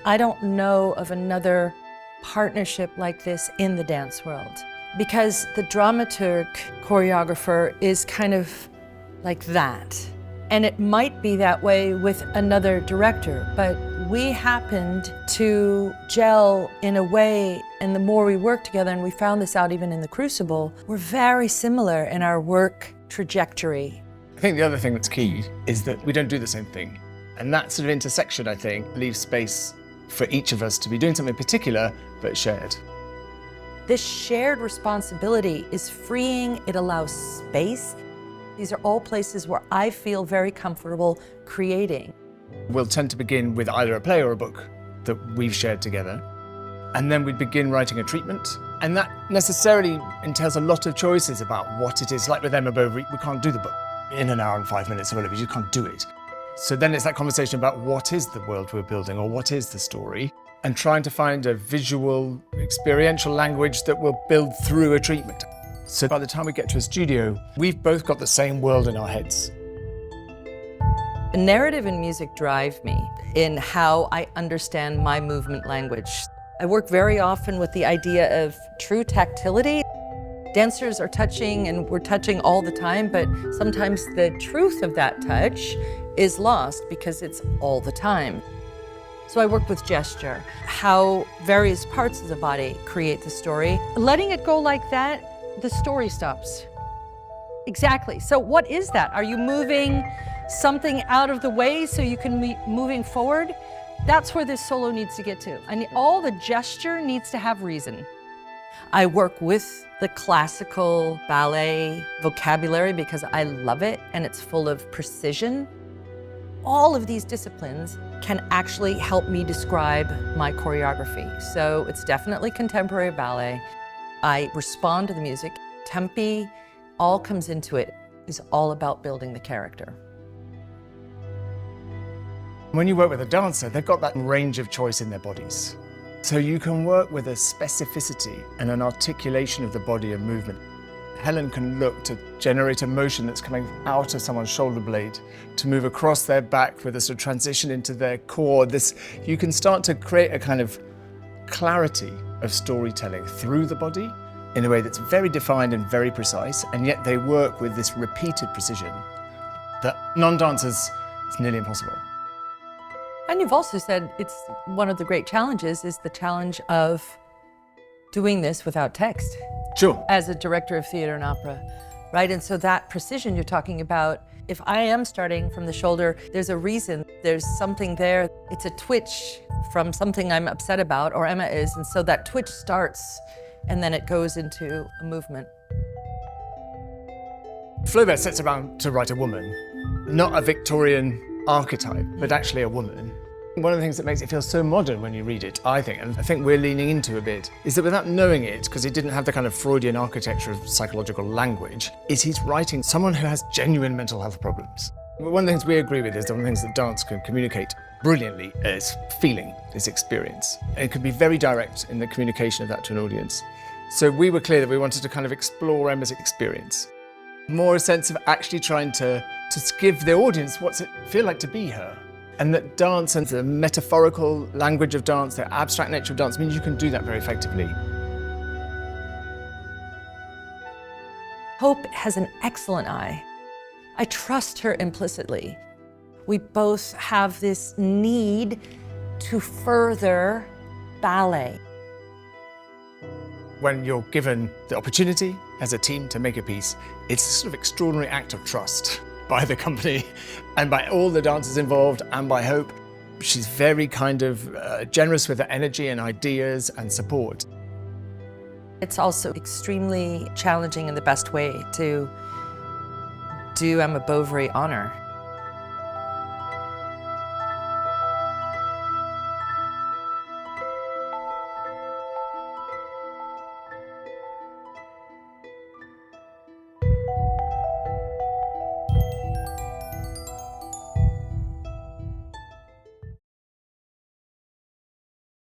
I don't know of another partnership like this in the dance world, because the dramaturg choreographer is kind of like that. And it might be that way with another director, but we happened to gel in a way, and the more we worked together, and we found this out even in the Crucible, we're very similar in our work trajectory. I think the other thing that's key is that we don't do the same thing. And that sort of intersection, I think, leaves space for each of us to be doing something particular, but shared. This shared responsibility is freeing, it allows space. These are all places where I feel very comfortable creating. We'll tend to begin with either a play or a book that we've shared together. And then we'd begin writing a treatment. And that necessarily entails a lot of choices about what it is. Like with Emma Bovary, we can't do the book in an hour and 5 minutes or whatever, you just can't do it. So then it's that conversation about what is the world we're building, or what is the story, and trying to find a visual, experiential language that will build through a treatment. So by the time we get to a studio, we've both got the same world in our heads. Narrative and music drive me in how I understand my movement language. I work very often with the idea of true tactility. Dancers are touching, and we're touching all the time, but sometimes the truth of that touch is lost because it's all the time. So I work with gesture, how various parts of the body create the story. Letting it go like that, the story stops. Exactly. So what is that? Are you moving something out of the way so you can be moving forward? That's where this solo needs to get to. And all the gesture needs to have reason. I work with the classical ballet vocabulary because I love it and it's full of precision. All of these disciplines can actually help me describe my choreography. So it's definitely contemporary ballet. I respond to the music. Tempi, all comes into it, is all about building the character. When you work with a dancer, they've got that range of choice in their bodies. So you can work with a specificity and an articulation of the body and movement. Helen can look to generate a motion that's coming out of someone's shoulder blade, to move across their back with a sort of transition into their core. You can start to create a kind of clarity of storytelling through the body in a way that's very defined and very precise, and yet they work with this repeated precision that non-dancers, it's nearly impossible. And you've also said it's one of the great challenges is the challenge of doing this without text. Sure. As a director of theater and opera, right? And so that precision you're talking about, if I am starting from the shoulder, there's a reason, there's something there. It's a twitch from something I'm upset about, or Emma is, and so that twitch starts, and then it goes into a movement. Flaubert sets around to write a woman, not a Victorian archetype, but actually a woman. One of the things that makes it feel so modern when you read it, I think, and I think we're leaning into a bit, is that without knowing it, because he didn't have the kind of Freudian architecture of psychological language, is he's writing someone who has genuine mental health problems. One of the things we agree with is that one of the things that dance can communicate brilliantly is feeling, is experience. And it can be very direct in the communication of that to an audience. So we were clear that we wanted to kind of explore Emma's experience. More a sense of actually trying to give the audience what's it feel like to be her. And that dance and the metaphorical language of dance, the abstract nature of dance, means you can do that very effectively. Hope has an excellent eye. I trust her implicitly. We both have this need to further ballet. When you're given the opportunity as a team to make a piece, it's a sort of extraordinary act of trust by the company and by all the dancers involved and by Hope. She's very kind of generous with her energy and ideas and support. It's also extremely challenging in the best way to do Emma Bovary honor.